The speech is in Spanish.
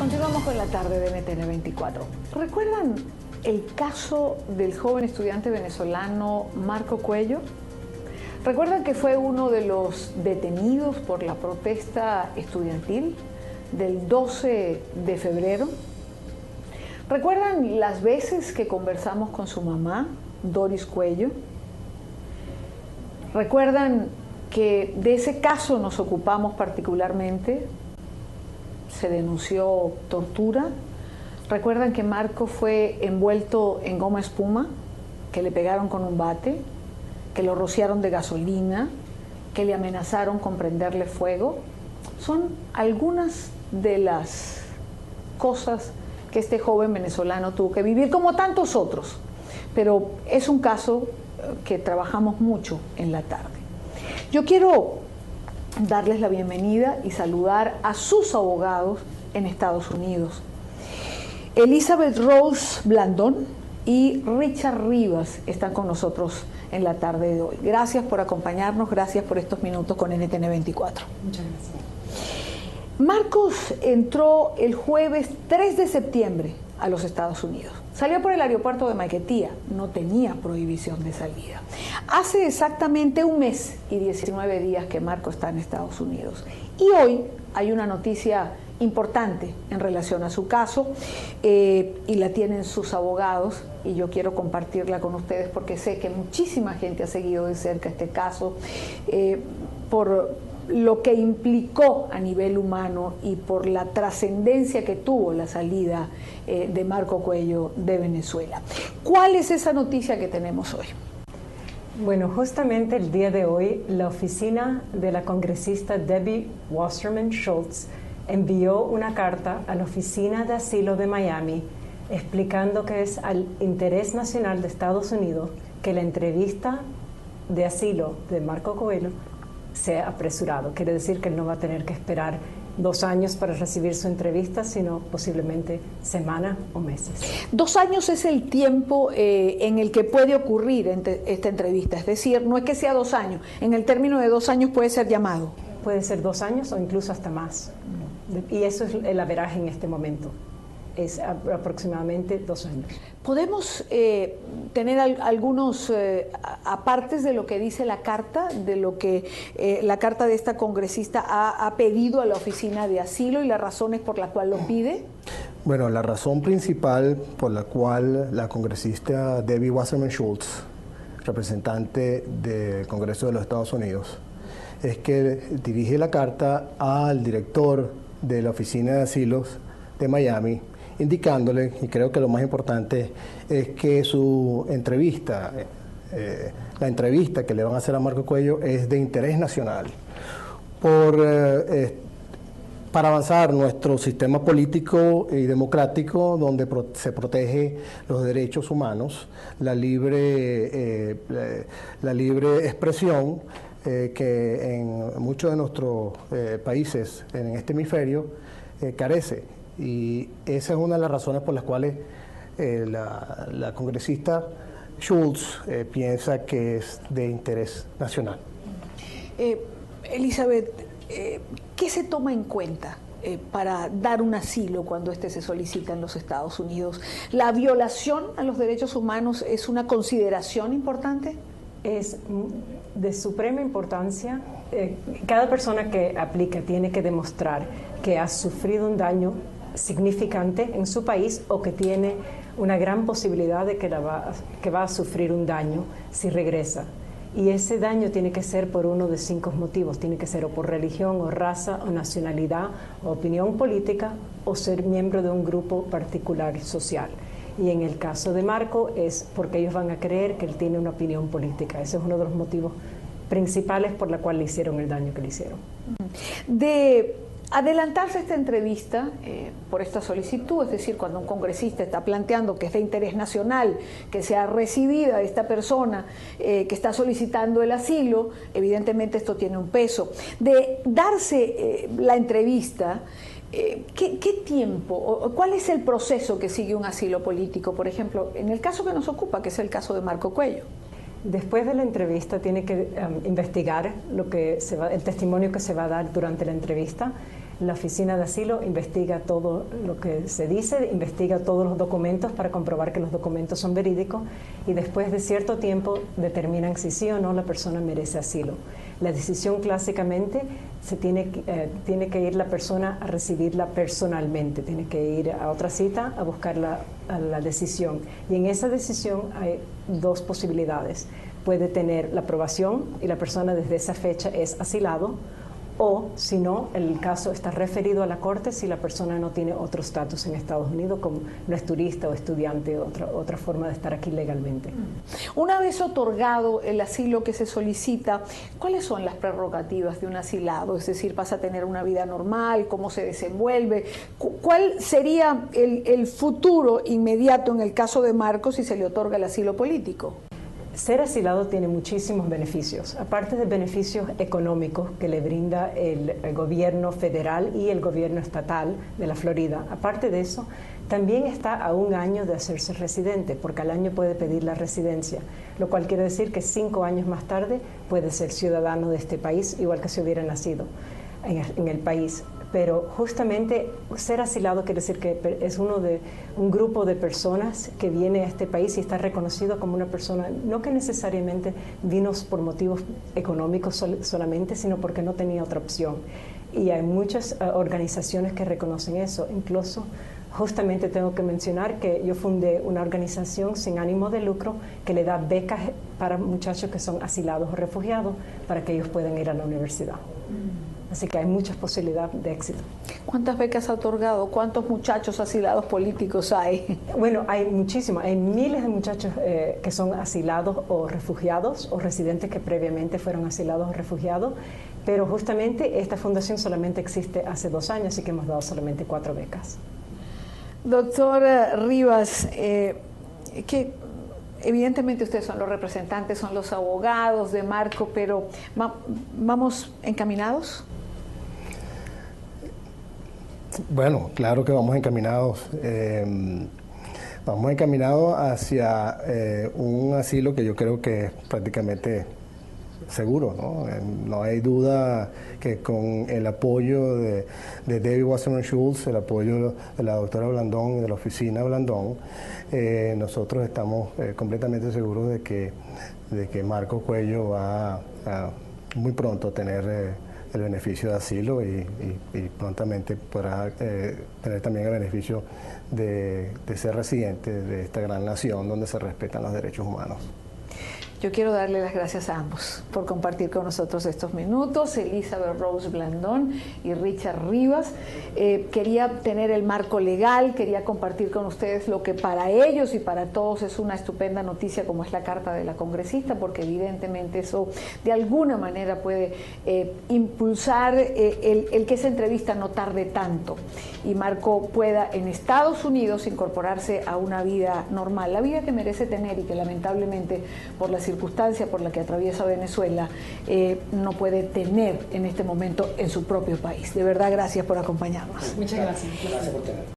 Continuamos con la tarde de NTN 24. ¿Recuerdan el caso del joven estudiante venezolano Marco Cuello? ¿Recuerdan que fue uno de los detenidos por la protesta estudiantil del 12 de febrero? ¿Recuerdan las veces que conversamos con su mamá, Doris Cuello? ¿Recuerdan que de ese caso nos ocupamos particularmente? Se denunció tortura. ¿Recuerdan que Marco fue envuelto en goma espuma, que le pegaron con un bate, que lo rociaron de gasolina, que le amenazaron con prenderle fuego? Son algunas de las cosas que este joven venezolano tuvo que vivir, como tantos otros. Pero es un caso que trabajamos mucho en la tarde. Yo quiero darles la bienvenida y saludar a sus abogados en Estados Unidos. Elizabeth Rose Blandón y Richard Rivas están con nosotros en la tarde de hoy. Gracias por acompañarnos, gracias por estos minutos con NTN 24. Muchas gracias. Marcos entró el jueves 3 de septiembre a los Estados Unidos. Salió por el aeropuerto de Maiquetía, no tenía prohibición de salida. Hace exactamente un mes y 19 días que Marco está en Estados Unidos. Y hoy hay una noticia importante en relación a su caso y la tienen sus abogados y yo quiero compartirla con ustedes porque sé que muchísima gente ha seguido de cerca este caso por lo que implicó a nivel humano y por la trascendencia que tuvo la salida de Marco Cuello de Venezuela. ¿Cuál es esa noticia que tenemos hoy? Bueno, justamente el día de hoy, la oficina de la congresista Debbie Wasserman Schultz envió una carta a la Oficina de Asilo de Miami explicando que es al interés nacional de Estados Unidos que la entrevista de asilo de Marco Cuello sea apresurado. Quiere decir que él no va a tener que esperar 2 años para recibir su entrevista, sino posiblemente semanas o meses. 2 años es el tiempo en el que puede ocurrir esta entrevista, es decir, no es que sea 2 años, en el término de 2 años puede ser llamado. Puede ser 2 años o incluso hasta más. Y eso es el averaje en este momento. Es aproximadamente 2 años. ¿Podemos tener algunos apartes de lo que dice la carta, de lo que la carta de esta congresista ha pedido a la Oficina de Asilo y las razones por las cuales lo pide? Bueno, la razón principal por la cual la congresista Debbie Wasserman Schultz, representante del Congreso de los Estados Unidos, es que dirige la carta al director de la Oficina de Asilos de Miami, indicándole, y creo que lo más importante es que su entrevista, la entrevista que le van a hacer a Marco Cuello es de interés nacional para avanzar nuestro sistema político y democrático donde se protege los derechos humanos, la libre expresión que en muchos de nuestros países en este hemisferio carece. Y esa es una de las razones por las cuales la congresista Schultz piensa que es de interés nacional. Elizabeth, ¿qué se toma en cuenta para dar un asilo cuando este se solicita en los Estados Unidos? ¿La violación a los derechos humanos es una consideración importante? Es de suprema importancia. Cada persona que aplica tiene que demostrar que ha sufrido un daño significante en su país o que tiene una gran posibilidad de que va a sufrir un daño si regresa. Y ese daño tiene que ser por uno de 5 motivos. Tiene que ser o por religión, o raza, o nacionalidad, o opinión política, o ser miembro de un grupo particular social. Y en el caso de Marco es porque ellos van a creer que él tiene una opinión política. Ese es uno de los motivos principales por la cual le hicieron el daño que le hicieron. De adelantarse esta entrevista por esta solicitud, es decir, cuando un congresista está planteando que es de interés nacional, que sea recibida esta persona que está solicitando el asilo, evidentemente esto tiene un peso. De darse la entrevista, ¿qué tiempo o cuál es el proceso que sigue un asilo político? Por ejemplo, en el caso que nos ocupa, que es el caso de Marco Cuello. Después de la entrevista tiene que investigar el testimonio que se va a dar durante la entrevista. La oficina de asilo investiga todo lo que se dice, investiga todos los documentos para comprobar que los documentos son verídicos y después de cierto tiempo determinan si sí o no la persona merece asilo. La decisión clásicamente tiene que ir la persona a recibirla personalmente, tiene que ir a otra cita a buscar la decisión. Y en esa decisión hay dos posibilidades. Puede tener la aprobación y la persona desde esa fecha es asilado, o si no, el caso está referido a la corte si la persona no tiene otro estatus en Estados Unidos, como no es turista o estudiante, otra forma de estar aquí legalmente. Una vez otorgado el asilo que se solicita, ¿cuáles son las prerrogativas de un asilado? Es decir, ¿pasa a tener una vida normal? ¿Cómo se desenvuelve? ¿Cuál sería el futuro inmediato en el caso de Marcos si se le otorga el asilo político? Ser asilado tiene muchísimos beneficios, aparte de beneficios económicos que le brinda el gobierno federal y el gobierno estatal de la Florida. Aparte de eso, también está a un año de hacerse residente, porque al año puede pedir la residencia, lo cual quiere decir que 5 años más tarde puede ser ciudadano de este país, igual que si hubiera nacido en el país. Pero justamente ser asilado quiere decir que es un grupo de personas que viene a este país y está reconocido como una persona, no que necesariamente vino por motivos económicos solamente, sino porque no tenía otra opción. Y hay muchas organizaciones que reconocen eso. Incluso, justamente tengo que mencionar que yo fundé una organización sin ánimo de lucro que le da becas para muchachos que son asilados o refugiados para que ellos puedan ir a la universidad. Así que hay muchas posibilidades de éxito. ¿Cuántas becas ha otorgado? ¿Cuántos muchachos asilados políticos hay? Bueno, hay muchísimos. Hay miles de muchachos que son asilados o refugiados o residentes que previamente fueron asilados o refugiados. Pero justamente esta fundación solamente existe hace 2 años, así que hemos dado solamente 4 becas. Doctor Rivas, que evidentemente ustedes son los representantes, son los abogados de Marco, pero ¿vamos encaminados? Bueno, claro que vamos encaminados. Vamos encaminados hacia un asilo que yo creo que es prácticamente seguro, ¿no? No hay duda que con el apoyo de Debbie Wasserman Schultz, el apoyo de la doctora Blandón y de la oficina Blandón, nosotros estamos completamente seguros de que Marco Cuello va muy pronto a tener el beneficio de asilo y prontamente podrá tener también el beneficio de ser residente de esta gran nación donde se respetan los derechos humanos. Yo quiero darle las gracias a ambos por compartir con nosotros estos minutos, Elizabeth Rose Blandón y Richard Rivas. Quería tener el marco legal, quería compartir con ustedes lo que para ellos y para todos es una estupenda noticia como es la carta de la congresista, porque evidentemente eso de alguna manera puede impulsar el que esa entrevista no tarde tanto y Marco pueda en Estados Unidos incorporarse a una vida normal, la vida que merece tener y que lamentablemente por la circunstancia por la que atraviesa Venezuela no puede tener en este momento en su propio país. De verdad, gracias por acompañarnos. Muchas gracias. Gracias por tener.